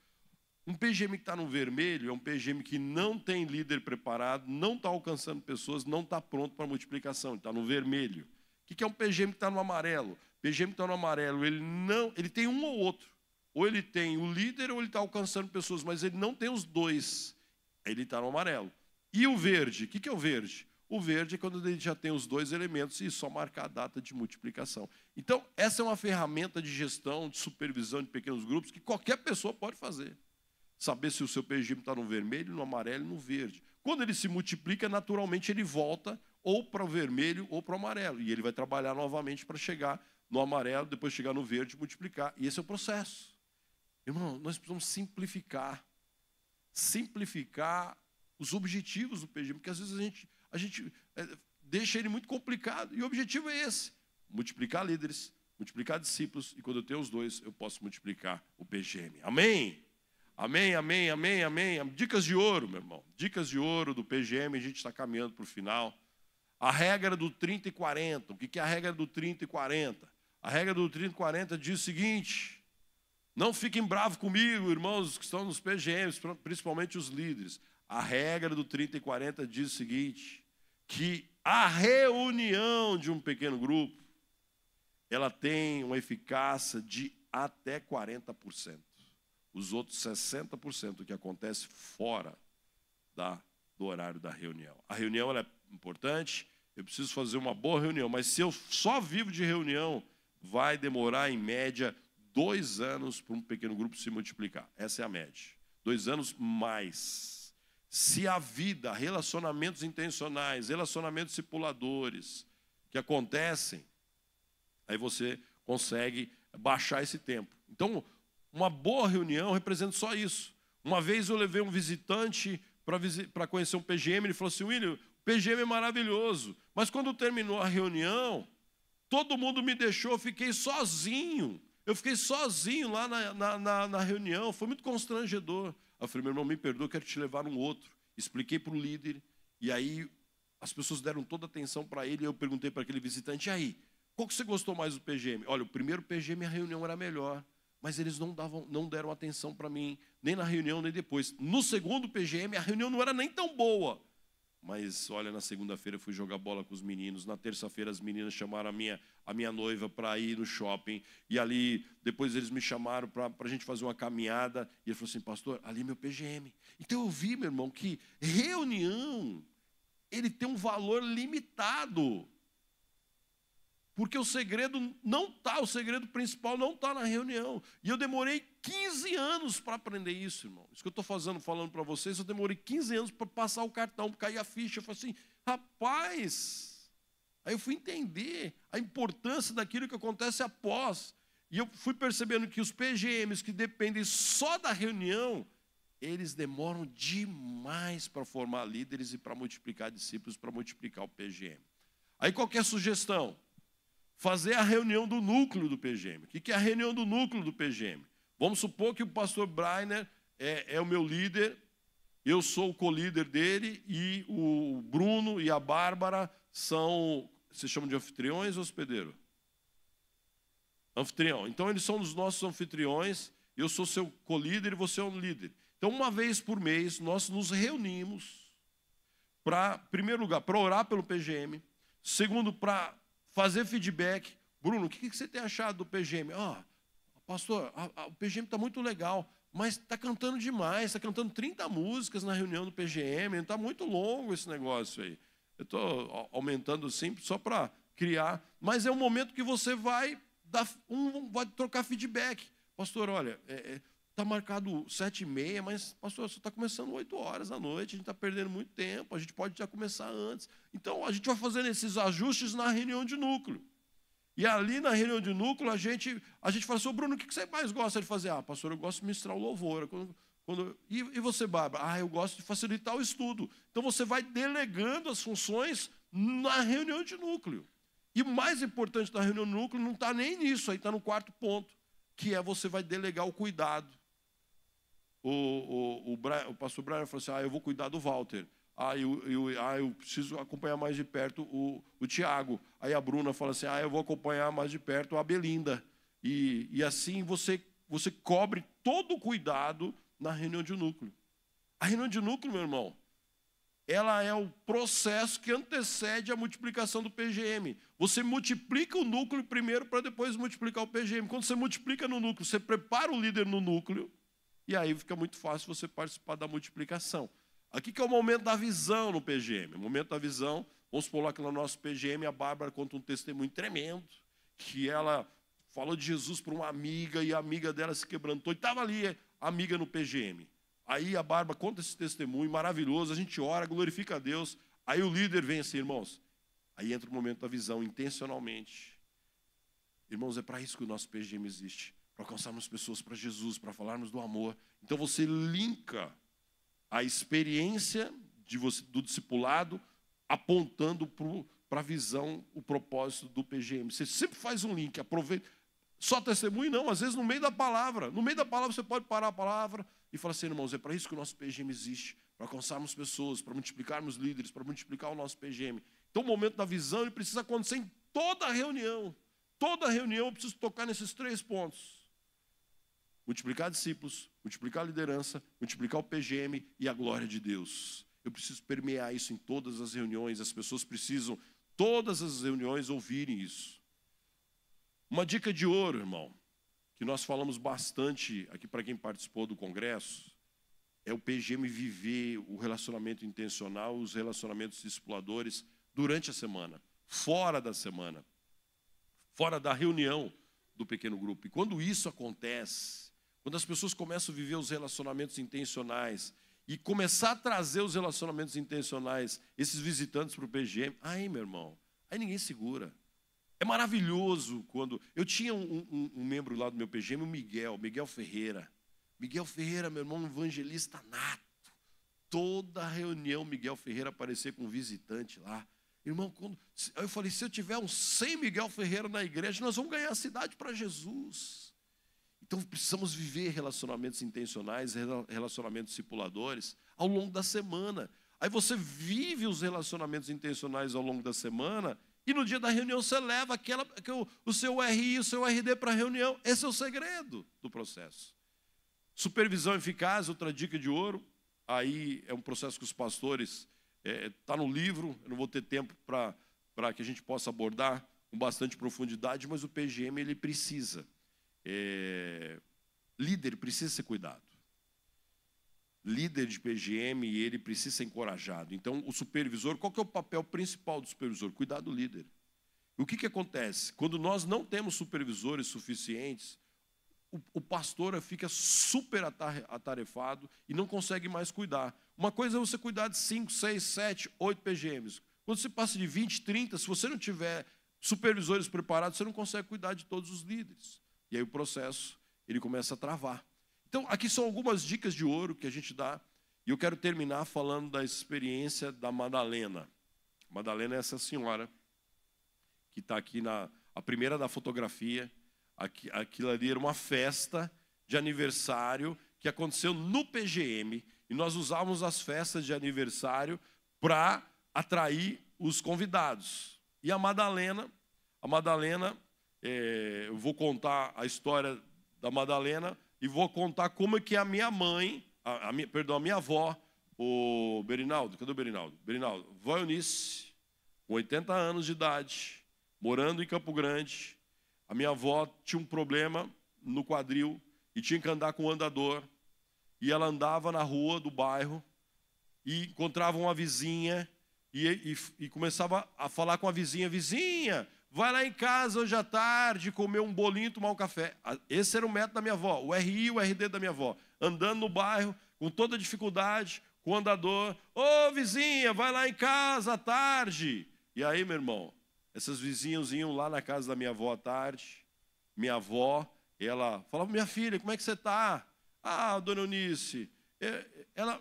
Um PGM que está no vermelho é um PGM que não tem líder preparado, não está alcançando pessoas, não está pronto para multiplicação, está no vermelho. O que é um PGM que está no amarelo? O PGM que está no amarelo, ele tem um ou outro. Ou ele tem o líder ou ele está alcançando pessoas, mas ele não tem os dois. Ele está no amarelo. E o verde? O que é o verde? O verde é quando ele já tem os dois elementos e só marcar a data de multiplicação. Então, essa é uma ferramenta de gestão, de supervisão de pequenos grupos que qualquer pessoa pode fazer. Saber se o seu PGM está no vermelho, no amarelo e no verde. Quando ele se multiplica, naturalmente ele volta ou para o vermelho ou para o amarelo. E ele vai trabalhar novamente para chegar no amarelo, depois chegar no verde e multiplicar. E esse é o processo. Irmão, nós precisamos simplificar. Simplificar os objetivos do PGM, porque às vezes a gente deixa ele muito complicado. E o objetivo é esse: multiplicar líderes, multiplicar discípulos. E quando eu tenho os dois, eu posso multiplicar o PGM. Amém? Amém, amém, amém, amém. Dicas de ouro, meu irmão. Dicas de ouro do PGM, a gente está caminhando para o final. A regra do 30 e 40. O que é a regra do 30 e 40? A regra do 30 e 40 diz o seguinte: não fiquem bravos comigo, irmãos que estão nos PGMs, principalmente os líderes. A regra do 30 e 40 diz o seguinte: que a reunião de um pequeno grupo, ela tem uma eficácia de até 40%. Os outros 60% que acontece fora do horário da reunião. A reunião ela é importante, eu preciso fazer uma boa reunião, mas se eu só vivo de reunião, vai demorar em média 2 anos para um pequeno grupo se multiplicar. Essa é a média. 2 anos mais. Se a vida, relacionamentos intencionais, relacionamentos discipuladores que acontecem, aí você consegue baixar esse tempo. Então, uma boa reunião representa só isso. Uma vez eu levei um visitante para conhecer um PGM, ele falou assim: William, o PGM é maravilhoso, mas quando terminou a reunião, todo mundo me deixou, eu fiquei sozinho. Eu fiquei sozinho lá na reunião, foi muito constrangedor. Eu falei: meu irmão, me perdoa, eu quero te levar um outro. Expliquei para o líder, e aí as pessoas deram toda a atenção para ele, e eu perguntei para aquele visitante: e aí, qual que você gostou mais do PGM? Olha, o primeiro PGM a reunião era melhor, mas eles não deram atenção para mim, nem na reunião, nem depois. No segundo PGM, a reunião não era nem tão boa. Mas, olha, na segunda-feira eu fui jogar bola com os meninos. Na terça-feira as meninas chamaram a minha noiva para ir no shopping. E ali, depois eles me chamaram para a gente fazer uma caminhada. E ele falou assim: pastor, ali é meu PGM. Então eu vi, meu irmão, que reunião, ele tem um valor limitado. Porque o segredo o segredo principal não está na reunião. E eu demorei 15 anos para aprender isso, irmão. Isso que eu estou falando para vocês, eu demorei 15 anos para passar o cartão, para cair a ficha. Eu falei assim: rapaz, aí eu fui entender a importância daquilo que acontece após. E eu fui percebendo que os PGMs que dependem só da reunião, eles demoram demais para formar líderes e para multiplicar discípulos, para multiplicar o PGM. Aí qual que é a sugestão? Fazer a reunião do núcleo do PGM. O que é a reunião do núcleo do PGM? Vamos supor que o pastor Brainer é o meu líder, eu sou o co-líder dele, e o Bruno e a Bárbara são, vocês chamam de anfitriões ou hospedeiro? Anfitrião. Então eles são os nossos anfitriões, eu sou seu co-líder e você é um líder. Então uma vez por mês nós nos reunimos para, em primeiro lugar, para orar pelo PGM, segundo, para fazer feedback. Bruno, o que você tem achado do PGM? Pastor, o PGM está muito legal, mas está cantando demais, está cantando 30 músicas na reunião do PGM, está muito longo esse negócio aí. Eu estou aumentando sempre só para criar, mas é um momento que você vai trocar feedback. Pastor, olha, está marcado 7h30, mas, pastor, você está começando 8 horas da noite, a gente está perdendo muito tempo, a gente pode já começar antes. Então, a gente vai fazendo esses ajustes na reunião de núcleo. E ali na reunião de núcleo, a gente fala assim, Bruno, o que você mais gosta de fazer? Pastor, eu gosto de ministrar o louvor. E você, Bárbara? Eu gosto de facilitar o estudo. Então, você vai delegando as funções na reunião de núcleo. E o mais importante da reunião de núcleo não está nem nisso, aí está no quarto ponto, que é você vai delegar o cuidado. O pastor Brian falou assim, eu vou cuidar do Walter. Eu preciso acompanhar mais de perto o Tiago. Aí a Bruna fala assim, eu vou acompanhar mais de perto a Belinda. E assim você cobre todo o cuidado na reunião de núcleo. A reunião de núcleo, meu irmão, ela é o processo que antecede a multiplicação do PGM. Você multiplica o núcleo primeiro para depois multiplicar o PGM. Quando você multiplica no núcleo, você prepara o líder no núcleo, e aí fica muito fácil você participar da multiplicação. Aqui que é o momento da visão no PGM. O momento da visão, vamos pular aqui no nosso PGM, a Bárbara conta um testemunho tremendo, que ela falou de Jesus para uma amiga, e a amiga dela se quebrantou, e estava ali a amiga no PGM. Aí a Bárbara conta esse testemunho maravilhoso, a gente ora, glorifica a Deus. Aí o líder vem assim, irmãos. Aí entra o momento da visão, intencionalmente. Irmãos, é para isso que o nosso PGM existe. Para alcançarmos pessoas para Jesus, para falarmos do amor. Então você linka a experiência do discipulado apontando para a visão, o propósito do PGM. Você sempre faz um link, aproveita. Só testemunho não, às vezes no meio da palavra. No meio da palavra você pode parar a palavra e falar assim, irmãos, é para isso que o nosso PGM existe, para alcançarmos pessoas, para multiplicarmos líderes, para multiplicar o nosso PGM. Então o momento da visão ele precisa acontecer em toda a reunião. Toda a reunião eu preciso tocar nesses 3 pontos. Multiplicar discípulos, multiplicar a liderança, multiplicar o PGM e a glória de Deus. Eu preciso permear isso em todas as reuniões, as pessoas precisam, todas as reuniões, ouvirem isso. Uma dica de ouro, irmão, que nós falamos bastante aqui para quem participou do congresso, é o PGM viver o relacionamento intencional, os relacionamentos discipuladores durante a semana, fora da semana, fora da reunião do pequeno grupo. E quando isso acontece, quando as pessoas começam a viver os relacionamentos intencionais e começar a trazer os relacionamentos intencionais, esses visitantes para o PGM, aí, meu irmão, aí ninguém segura. É maravilhoso quando... Eu tinha um membro lá do meu PGM, o Miguel Ferreira. Miguel Ferreira, meu irmão, um evangelista nato. Toda reunião, Miguel Ferreira aparecia com um visitante lá. Irmão, eu falei, se eu tiver uns 100 Miguel Ferreira na igreja, nós vamos ganhar a cidade para Jesus. Então, precisamos viver relacionamentos intencionais, relacionamentos discipuladores ao longo da semana. Aí você vive os relacionamentos intencionais ao longo da semana e no dia da reunião você leva o seu RI, o seu RD para a reunião. Esse é o segredo do processo. Supervisão eficaz, outra dica de ouro. Aí é um processo que os pastores, está no livro, eu não vou ter tempo para que a gente possa abordar com bastante profundidade, mas o PGM ele precisa. Líder precisa ser cuidado. Líder de PGM, ele precisa ser encorajado. Então, o supervisor, qual que é o papel principal do supervisor? Cuidar do líder. E o que acontece? Quando nós não temos supervisores suficientes, o pastor fica super atarefado e não consegue mais cuidar. Uma coisa é você cuidar de 5, 6, 7, 8 PGMs. Quando você passa de 20, 30, se você não tiver supervisores preparados, você não consegue cuidar de todos os líderes. E aí o processo, ele começa a travar. Então, aqui são algumas dicas de ouro que a gente dá. E eu quero terminar falando da experiência da Madalena. Madalena é essa senhora que está aqui a primeira da fotografia. Aquilo ali era uma festa de aniversário que aconteceu no PGM, e nós usávamos as festas de aniversário para atrair os convidados. E a Madalena, eu vou contar a história da Madalena e vou contar como é que a minha mãe, a minha avó, o Berinaldo, cadê o Berinaldo? Berinaldo, vó Eunice, com 80 anos de idade, morando em Campo Grande. A minha avó tinha um problema no quadril e tinha que andar com o andador. E ela andava na rua do bairro e encontrava uma vizinha e começava a falar com a vizinha: vizinha, vai lá em casa hoje à tarde comer um bolinho e tomar um café. Esse era o método da minha avó, o RI e o RD da minha avó. Andando no bairro, com toda dificuldade, com o andador: ô vizinha, vai lá em casa à tarde. E aí, meu irmão, essas vizinhas iam lá na casa da minha avó à tarde. Minha avó, ela falava: minha filha, como é que você está? Ah, dona Eunice.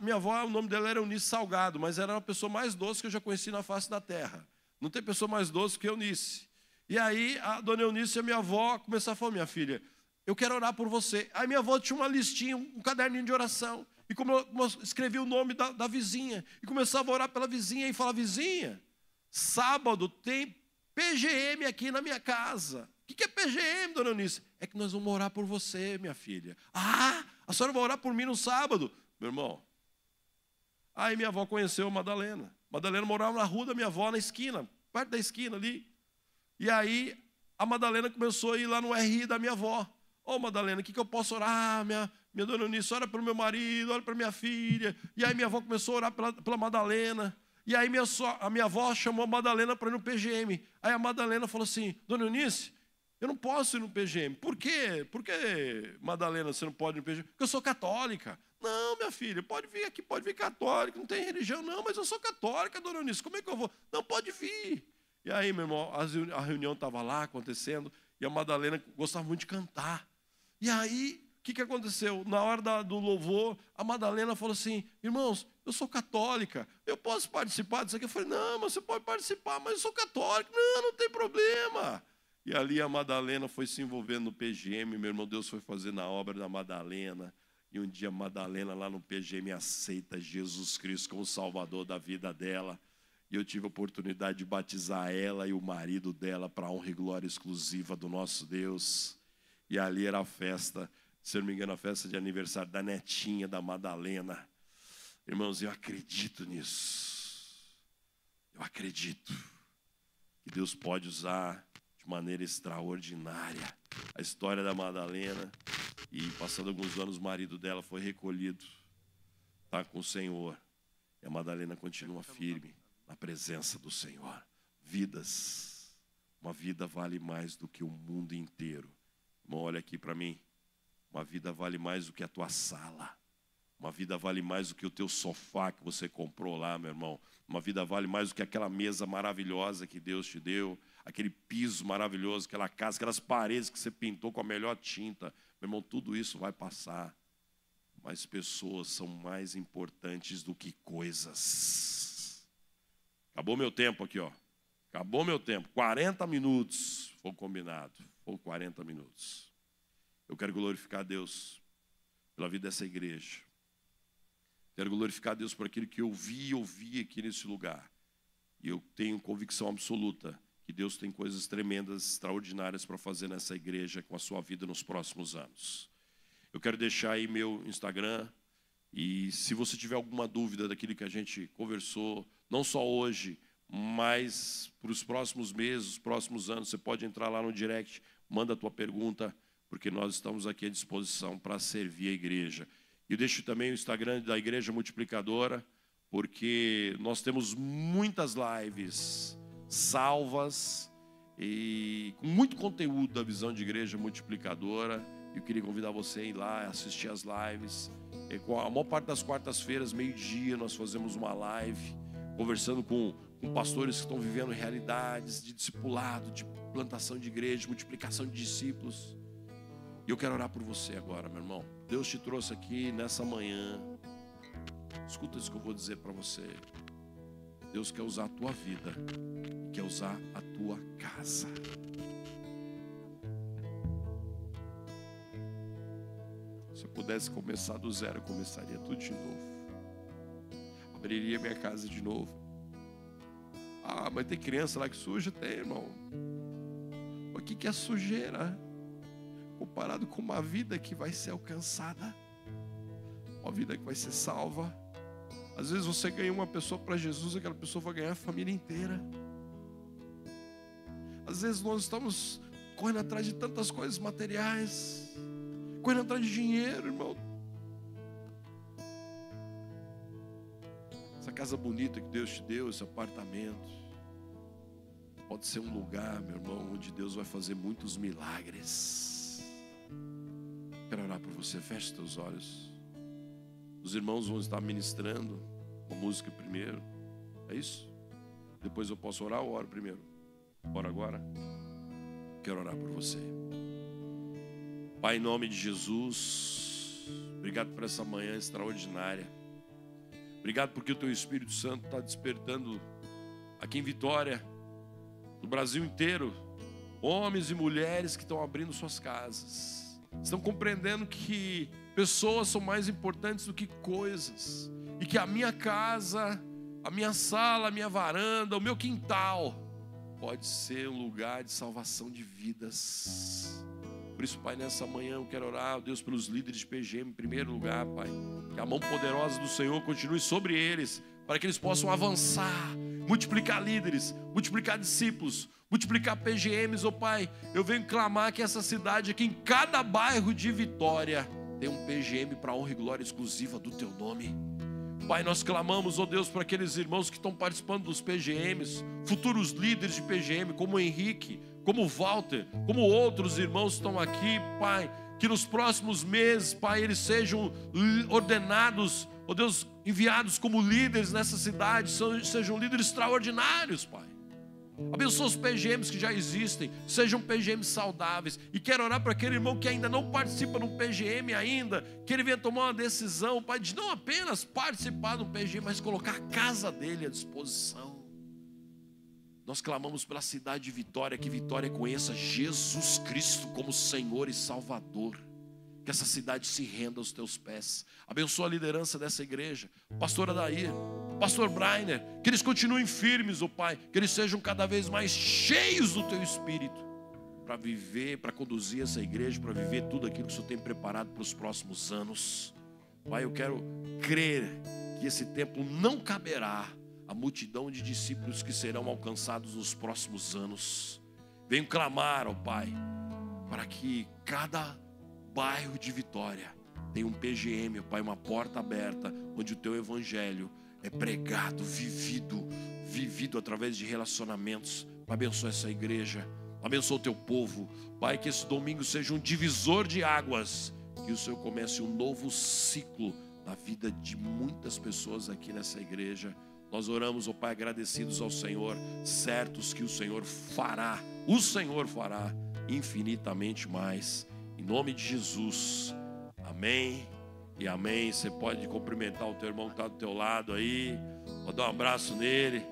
Minha avó, o nome dela era Eunice Salgado, mas era uma pessoa mais doce que eu já conheci na face da terra. Não tem pessoa mais doce que Eunice. E aí, a dona Eunice e a minha avó começaram a falar: minha filha, eu quero orar por você. Aí minha avó tinha uma listinha, um caderninho de oração. E como eu escrevia o nome da vizinha. E começava a orar pela vizinha e falava: vizinha, sábado tem PGM aqui na minha casa. O que é PGM, dona Eunice? É que nós vamos orar por você, minha filha. Ah, a senhora vai orar por mim no sábado? Meu irmão. Aí minha avó conheceu a Madalena. Madalena morava na rua da minha avó, na esquina, perto da esquina ali. E aí a Madalena começou a ir lá no RI da minha avó. Ô, Madalena, o que eu posso orar? Minha dona Eunice, ora pelo meu marido, ora para minha filha. E aí minha avó começou a orar pela Madalena. E aí a minha avó chamou a Madalena para ir no PGM. Aí a Madalena falou assim: dona Eunice, eu não posso ir no PGM. Por quê? Por que, Madalena, você não pode ir no PGM? Porque eu sou católica. Não, minha filha, pode vir aqui, pode vir católica, não tem religião não, mas eu sou católica, dona Eunice, como é que eu vou? Não, pode vir. E aí, meu irmão, a reunião estava lá acontecendo, e a Madalena gostava muito de cantar. E aí, o que aconteceu? Na hora do louvor, a Madalena falou assim: irmãos, eu sou católica, eu posso participar disso aqui? Eu falei: não, mas você pode participar, mas eu sou católica. Não tem problema. E ali a Madalena foi se envolvendo no PGM, meu irmão, Deus foi fazendo a obra da Madalena. E um dia a Madalena lá no PGM aceita Jesus Cristo como Salvador da vida dela. E eu tive a oportunidade de batizar ela e o marido dela para a honra e glória exclusiva do nosso Deus. E ali era a festa, se não me engano, a festa de aniversário da netinha da Madalena. Irmãos, eu acredito nisso. Eu acredito que Deus pode usar de maneira extraordinária a história da Madalena. E passando alguns anos, o marido dela foi recolhido, está com o Senhor. E a Madalena continua firme na presença do Senhor. Vidas, uma vida vale mais do que o mundo inteiro. Irmão, olha aqui para mim. Uma vida vale mais do que a tua sala. Uma vida vale mais do que o teu sofá que você comprou lá, meu irmão. Uma vida vale mais do que aquela mesa maravilhosa que Deus te deu. Aquele piso maravilhoso, aquela casa, aquelas paredes que você pintou com a melhor tinta. Meu irmão, tudo isso vai passar. Mas pessoas são mais importantes do que coisas. Acabou meu tempo aqui, ó. Acabou meu tempo. 40 minutos foi combinado. Foi 40 minutos. Eu quero glorificar a Deus pela vida dessa igreja. Quero glorificar a Deus por aquilo que eu vi e ouvi aqui nesse lugar. E eu tenho convicção absoluta que Deus tem coisas tremendas, extraordinárias para fazer nessa igreja com a sua vida nos próximos anos. Eu quero deixar aí meu Instagram. E se você tiver alguma dúvida daquilo que a gente conversou, não só hoje, mas para os próximos meses, os próximos anos, você pode entrar lá no direct, manda a tua pergunta, porque nós estamos aqui à disposição para servir a igreja. E deixo também o Instagram da Igreja Multiplicadora, porque nós temos muitas lives salvas e com muito conteúdo da visão de Igreja Multiplicadora. Eu queria convidar você a ir lá, assistir as lives. A maior parte das quartas-feiras, meio-dia, nós fazemos uma live, conversando com pastores que estão vivendo realidades de discipulado, de plantação de igreja, de multiplicação de discípulos. E eu quero orar por você agora, meu irmão. Deus te trouxe aqui nessa manhã. Escuta isso que eu vou dizer para você. Deus quer usar a tua vida, quer usar usar a tua casa. Se eu pudesse começar do zero, eu começaria tudo de novo. Abriria minha casa de novo. Ah, mas tem criança lá que suja? Tem, irmão. O que é sujeira comparado com uma vida que vai ser alcançada, uma vida que vai ser salva? Às vezes você ganha uma pessoa para Jesus, aquela pessoa vai ganhar a família inteira. Às vezes nós estamos correndo atrás de tantas coisas materiais, correndo atrás de dinheiro, irmão. Essa casa bonita que Deus te deu, esse apartamento, pode ser um lugar, meu irmão, onde Deus vai fazer muitos milagres. Quero orar por você, feche os teus olhos. Os irmãos vão estar ministrando a música primeiro. É isso? Depois eu posso orar ou oro primeiro? Ora agora. Quero orar por você. Pai, em nome de Jesus, obrigado por essa manhã extraordinária. Obrigado porque o Teu Espírito Santo está despertando aqui em Vitória, no Brasil inteiro, homens e mulheres que estão abrindo suas casas. Estão compreendendo que pessoas são mais importantes do que coisas. E que a minha casa, a minha sala, a minha varanda, o meu quintal pode ser um lugar de salvação de vidas. Por isso, Pai, nessa manhã eu quero orar, Deus, pelos líderes de PGM em primeiro lugar, Pai. Que a mão poderosa do Senhor continue sobre eles, para que eles possam avançar, multiplicar líderes, multiplicar discípulos, multiplicar PGMs, Pai. Eu venho clamar que essa cidade aqui, em cada bairro de Vitória, tem um PGM para honra e glória exclusiva do Teu nome. Pai, nós clamamos, Deus, para aqueles irmãos que estão participando dos PGMs, futuros líderes de PGM, como o Henrique, como o Walter, como outros irmãos estão aqui, Pai, que nos próximos meses, Pai, eles sejam ordenados, Deus, enviados como líderes nessa cidade, sejam líderes extraordinários, Pai. Abençoa os PGMs que já existem, sejam PGMs saudáveis. E quero orar para aquele irmão que ainda não participa no PGM ainda, que ele venha tomar uma decisão, Pai, de não apenas participar do PGM, mas colocar a casa dele à disposição. Nós clamamos pela cidade de Vitória, que Vitória conheça Jesus Cristo como Senhor e Salvador. Que essa cidade se renda aos Teus pés. Abençoa a liderança dessa igreja, pastor Adair, pastor Brainer, que eles continuem firmes, Pai, que eles sejam cada vez mais cheios do Teu Espírito, para viver, para conduzir essa igreja, para viver tudo aquilo que o Senhor tem preparado para os próximos anos. Pai, eu quero crer que esse tempo não caberá a multidão de discípulos que serão alcançados nos próximos anos. Venho clamar, Pai, para que cada bairro de Vitória tenha um PGM, Pai, uma porta aberta, onde o Teu Evangelho é pregado, vivido através de relacionamentos. Abençoa essa igreja, abençoa o Teu povo, Pai, que esse domingo seja um divisor de águas, que o Senhor comece um novo ciclo na vida de muitas pessoas aqui nessa igreja. Nós oramos, Pai, agradecidos ao Senhor, certos que o Senhor fará infinitamente mais, em nome de Jesus, amém e amém. Você pode cumprimentar o teu irmão que está do teu lado aí, pode dar um abraço nele,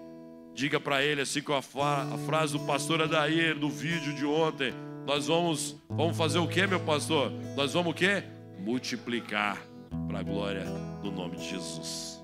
diga para ele assim com a frase do pastor Adair, do vídeo de ontem: nós vamos fazer o que, meu pastor? Nós vamos o que? Multiplicar para a glória do nome de Jesus.